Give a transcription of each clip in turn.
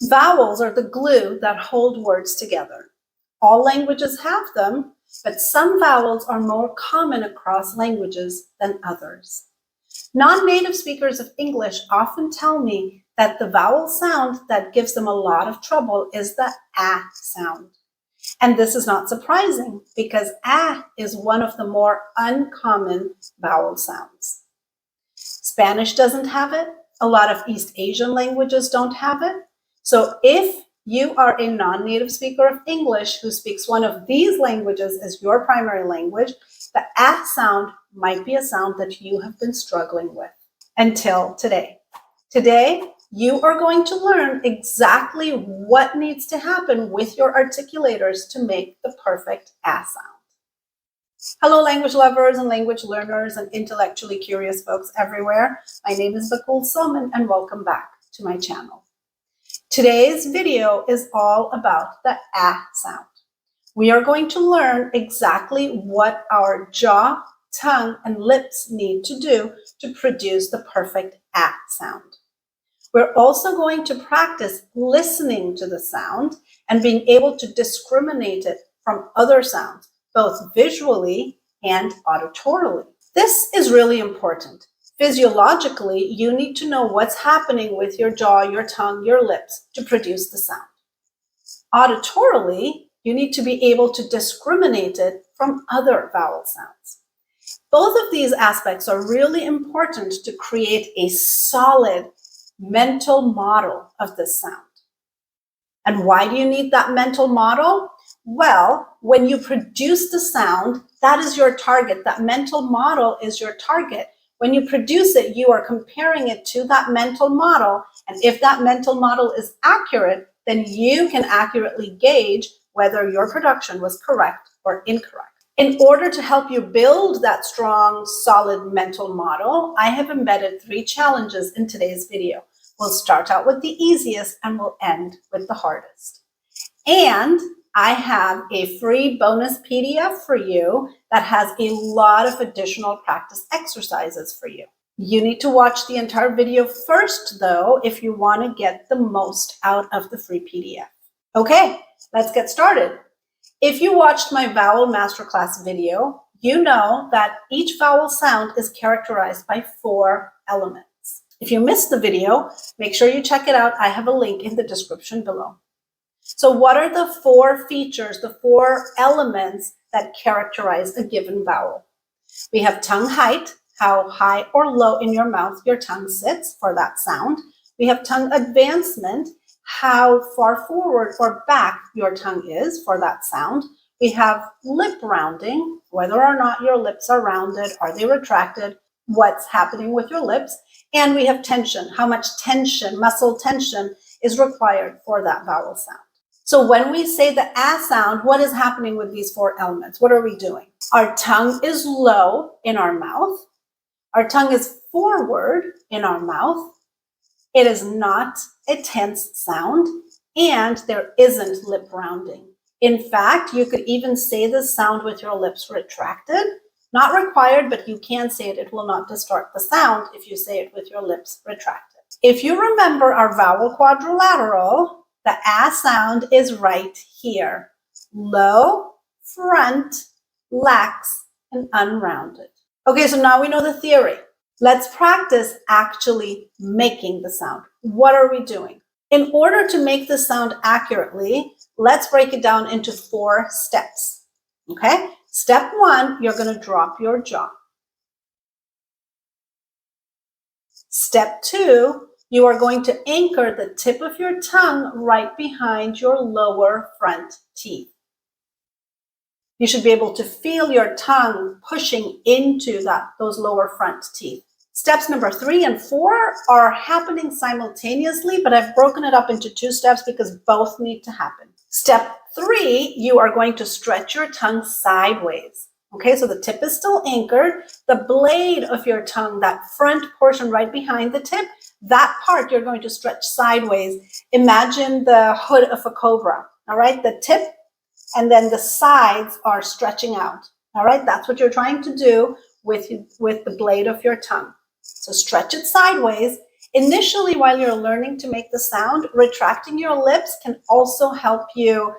Vowels are the glue that hold words together. All languages have them, but some vowels are more common across languages than others. Non-native speakers of English often tell me that the vowel sound that gives them a lot of trouble is the ah sound. And this is not surprising because ah is one of the more uncommon vowel sounds. Spanish doesn't have it. A lot of East Asian languages don't have it. So if you are a non-native speaker of English who speaks one of these languages as your primary language, the ah sound might be a sound that you have been struggling with until today. Today, you are going to learn exactly what needs to happen with your articulators to make the perfect ah sound. Hello, language lovers and language learners and intellectually curious folks everywhere. My name is Bakul Soman and welcome back to my channel. Today's video is all about the ah sound. We are going to learn exactly what our jaw, tongue, and lips need to do to produce the perfect ah sound. We're also going to practice listening to the sound and being able to discriminate it from other sounds, both visually and auditorily. This is really important. Physiologically, you need to know what's happening with your jaw, your tongue, your lips to produce the sound. Auditorily, you need to be able to discriminate it from other vowel sounds. Both of these aspects are really important to create a solid mental model of this sound. And why do you need that mental model? Well, when you produce the sound, that is your target. That mental model is your target. When you produce it, you are comparing it to that mental model. And if that mental model is accurate, then you can accurately gauge whether your production was correct or incorrect. In order to help you build that strong, solid mental model, I have embedded 3 challenges in today's video. We'll start out with the easiest and we'll end with the hardest. And I have a free bonus PDF for you that has a lot of additional practice exercises for you. You need to watch the entire video first, though, if you want to get the most out of the free PDF. Okay, let's get started. If you watched my vowel masterclass video, you know that each vowel sound is characterized by 4 elements. If you missed the video, make sure you check it out. I have a link in the description below. So what are the 4 features, the 4 elements that characterize a given vowel? We have tongue height, how high or low in your mouth your tongue sits for that sound. We have tongue advancement, how far forward or back your tongue is for that sound. We have lip rounding, whether or not your lips are rounded, are they retracted, what's happening with your lips. And we have tension, how much tension, muscle tension is required for that vowel sound. So when we say the ah sound, what is happening with these 4 elements? What are we doing? Our tongue is low in our mouth. Our tongue is forward in our mouth. It is not a tense sound, and there isn't lip rounding. In fact, you could even say this sound with your lips retracted. Not required, but you can say it. It will not distort the sound if you say it with your lips retracted. If you remember our vowel quadrilateral, the ah sound is right here. Low, front, lax, and unrounded. Okay, so now we know the theory. Let's practice actually making the sound. What are we doing? In order to make the sound accurately, let's break it down into 4 steps. Okay? Step 1, you're going to drop your jaw. Step 2, you are going to anchor the tip of your tongue right behind your lower front teeth. You should be able to feel your tongue pushing into those lower front teeth. Steps number 3 and 4 are happening simultaneously, but I've broken it up into 2 steps because both need to happen. Step 3, you are going to stretch your tongue sideways. Okay, so the tip is still anchored. The blade of your tongue, that front portion right behind the tip, that part you're going to stretch sideways. Imagine the hood of a cobra, all right? The tip and then the sides are stretching out, all right? That's what you're trying to do with the blade of your tongue. So stretch it sideways, Initially, while you're learning to make the sound, retracting your lips can also help you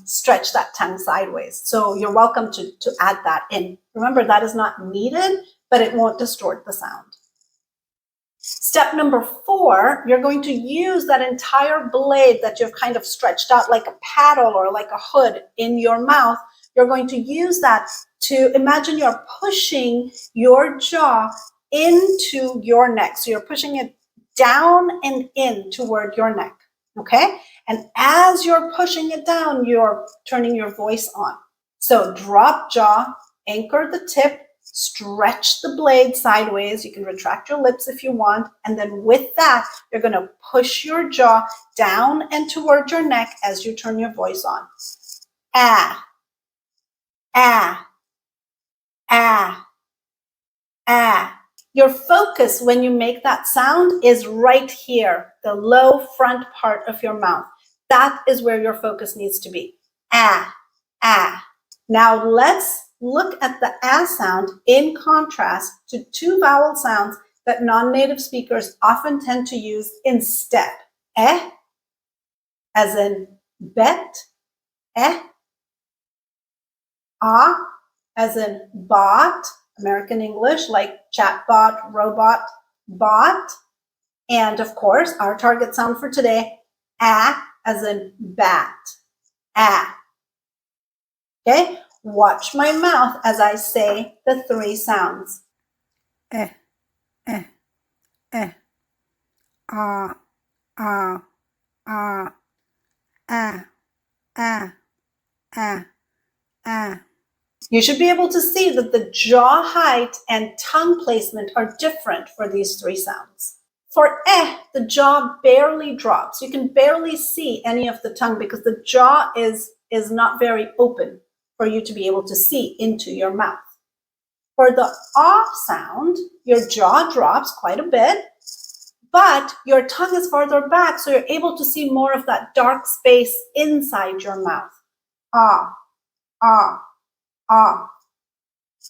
stretch that tongue sideways. So you're welcome to add that in. Remember, that is not needed, but it won't distort the sound. Step number 4, you're going to use that entire blade that you've kind of stretched out like a paddle or like a hood in your mouth. You're going to use that to imagine you're pushing your jaw into your neck. So you're pushing it down and in toward your neck, okay? And as you're pushing it down, you're turning your voice on. So drop jaw, anchor the tip, stretch the blade sideways. You can retract your lips if you want. And then with that, you're going to push your jaw down and toward your neck as you turn your voice on. Ah, ah, ah, ah. Your focus when you make that sound is right here, the low front part of your mouth. That is where your focus needs to be. Ah, ah. Now let's look at the ah sound in contrast to 2 vowel sounds that non-native speakers often tend to use instead. Eh, as in bet, eh. Ah, as in bot, American English, like chatbot, robot, bot. And of course, our target sound for today, ah, as in bat, ah. Okay, watch my mouth as I say the 3 sounds. Eh, eh, eh. Ah, ah, ah, ah, ah, ah, ah. You should be able to see that the jaw height and tongue placement are different for these 3 sounds. For eh, the jaw barely drops. You can barely see any of the tongue because the jaw is not very open for you to be able to see into your mouth. For the ah sound, your jaw drops quite a bit, but your tongue is farther back, so you're able to see more of that dark space inside your mouth. Ah, ah, ah.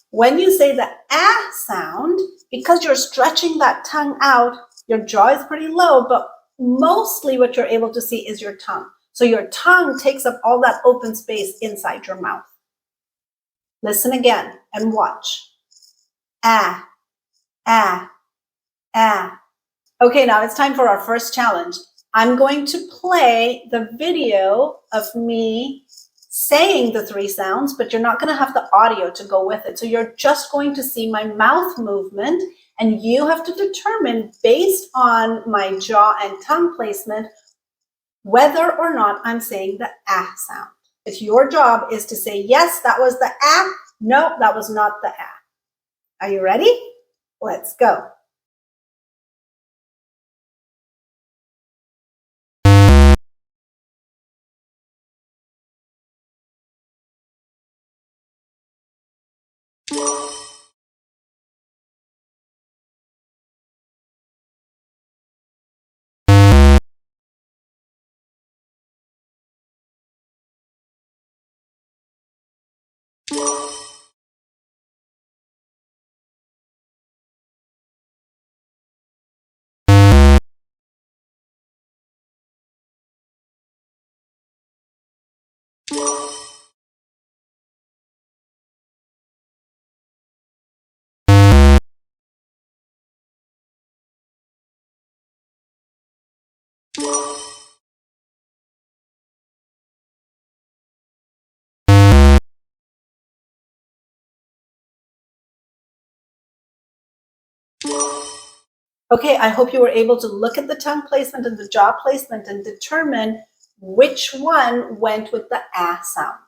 When you say the ah sound, because you're stretching that tongue out, your jaw is pretty low, but mostly what you're able to see is your tongue. So your tongue takes up all that open space inside your mouth. Listen again and watch. Ah, ah, ah. Okay, now it's time for our first challenge. I'm going to play the video of me saying the 3 sounds, but you're not going to have the audio to go with it. So you're just going to see my mouth movement, and you have to determine, based on my jaw and tongue placement, whether or not I'm saying the ah sound. If your job is to say, yes, that was the ah, no, that was not the ah. Are you ready? Let's go. Okay, I hope you were able to look at the tongue placement and the jaw placement and determine which one went with the ah sound.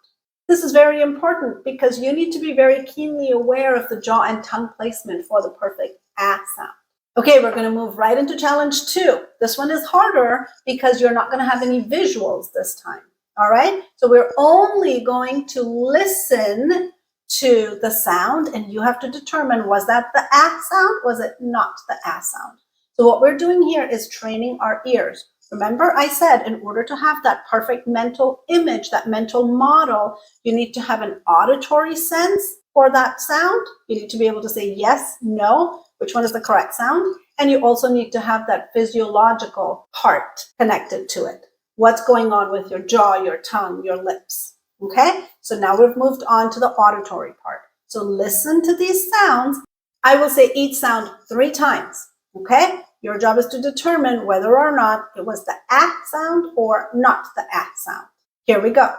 This is very important because you need to be very keenly aware of the jaw and tongue placement for the perfect ah sound. Okay, we're going to move right into challenge 2. This one is harder because you're not going to have any visuals this time. All right, so we're only going to listen to the sound, and you have to determine, was that the ah sound? Was it not the ah sound? So what we're doing here is training our ears. Remember, I said in order to have that perfect mental image, that mental model, you need to have an auditory sense for that sound. You need to be able to say yes, no, which one is the correct sound, And you also need to have that physiological part connected to it. What's going on with your jaw, your tongue, your lips. Okay, so now we've moved on to the auditory part. So listen to these sounds. I will say each sound 3 times. Okay, your job is to determine whether or not it was the ah sound or not the ah sound. Here we go.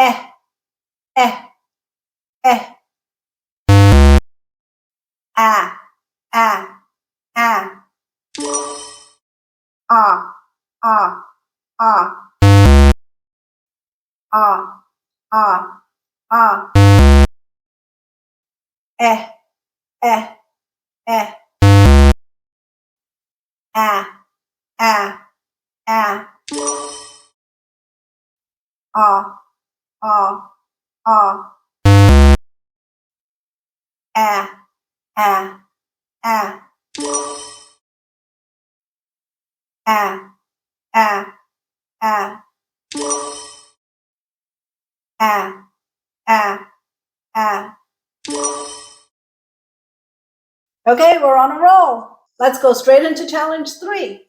Eh, eh, eh. Ah, ah, ah. Ah, ah, ah. Ah, ah, ah. Eh, eh, eh. Ah, ah, ah. Ah, ah, ah. Ah, ah, ah. Ah, ah, ah. Ah, ah, ah. Okay, we're on a roll. Let's go straight into challenge 3.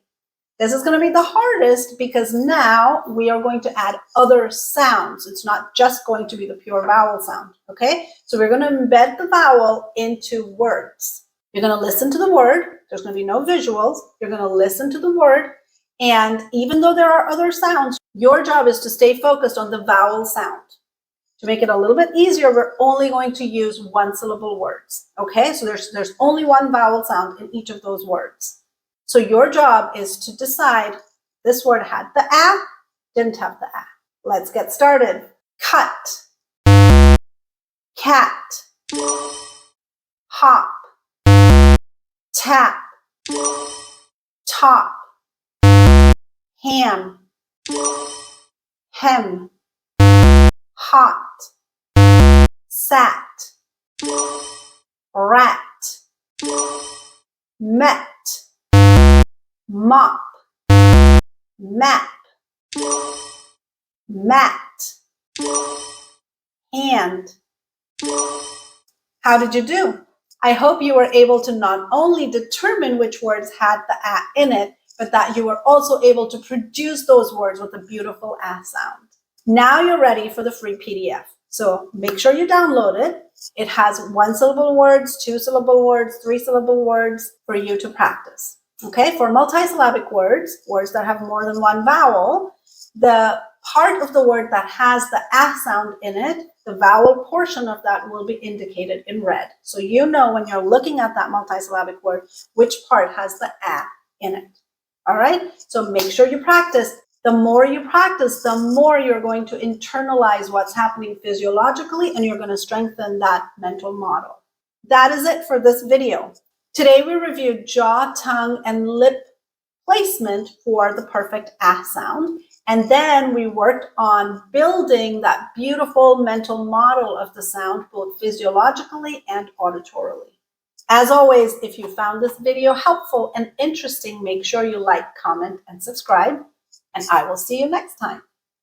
This is going to be the hardest because now we are going to add other sounds. It's not just going to be the pure vowel sound, okay? So we're going to embed the vowel into words. You're going to listen to the word. There's going to be no visuals. You're going to listen to the word. And even though there are other sounds, your job is to stay focused on the vowel sound. To make it a little bit easier, we're only going to use 1-syllable words, okay? So there's only one vowel sound in each of those words. So your job is to decide this word had the ah, didn't have the ah. Let's get started. Cut, cat, hop, tap, top, ham, hem, hot, sat, rat, met, mop, map, mat, hand. How did you do? I hope you were able to not only determine which words had the ah in it, but that you were also able to produce those words with a beautiful ah sound. Now you're ready for the free PDF. So make sure you download it. It has 1-syllable words, 2-syllable words, 3-syllable words for you to practice. Okay, for multisyllabic words, words that have more than one vowel, the part of the word that has the ah sound in it, the vowel portion of that will be indicated in red. So you know when you're looking at that multisyllabic word, which part has the ah in it. All right, so make sure you practice. The more you practice, the more you're going to internalize what's happening physiologically, and you're going to strengthen that mental model. That is it for this video. Today we reviewed jaw, tongue, and lip placement for the perfect ah sound. And then we worked on building that beautiful mental model of the sound, both physiologically and auditorily. As always, if you found this video helpful and interesting, make sure you like, comment, and subscribe. And I will see you next time.